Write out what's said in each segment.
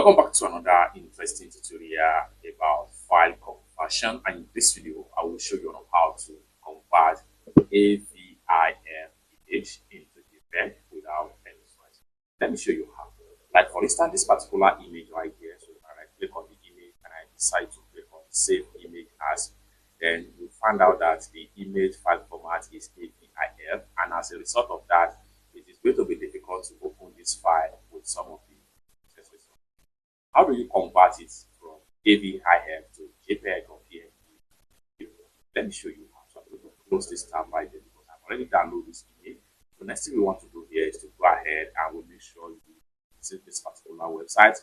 Welcome back to another interesting tutorial about file conversion, and in this video I will show you on how to convert AVIF image into JPEG without any stress. Let me show you how. Like for instance, this particular image right here, so when I click on the image and I decide to click on save image as, then you find out that the image file format is AVIF, and as a result of that, it is going to be difficult to open this file with some of the accessories. How do you convert it from AVIF to JPEG or PNG? Let me show you how. So I'm going to close this tab right there because I've already downloaded this image. The next thing we want to do here is to go ahead and we'll make sure you visit this particular website,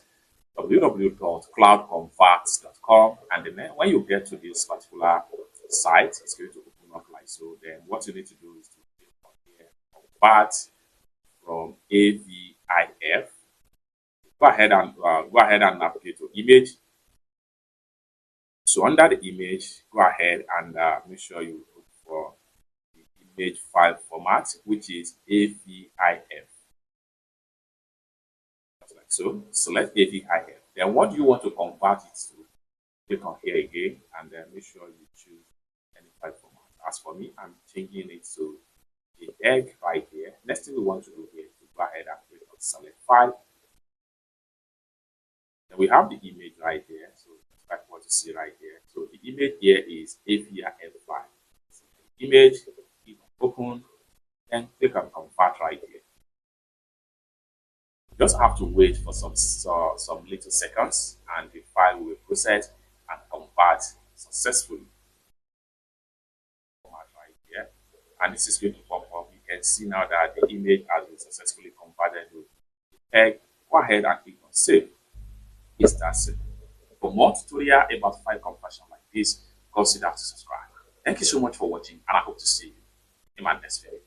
www.cloudconverts.com, and then when you get to this particular site, it's going to open up like so. Then what you need to do is to click on here, convert from AVIF. Go ahead and navigate to image. So under the image, go ahead and make sure you look for the image file format, which is AVIF. Like so. Select AVIF. Then what do you want to convert it to? Click on here again, and then make sure you choose any file format. As for me, I'm changing it to JPEG right here. Next thing we want to do here is to go ahead and click on select file. Then we have the image right here, so that's what you see right here. So the image here is AVIF file. So the image, you open, and click on convert right here. You just have to wait for some little seconds, and the file will process and convert successfully. Right here, and this is going to pop up. You can see now that the image has been successfully converted to JPEG. Go ahead and click on save. It's that simple. For more tutorial about file conversion like this, consider to subscribe. Thank you so much for watching, and I hope to see you in my next video.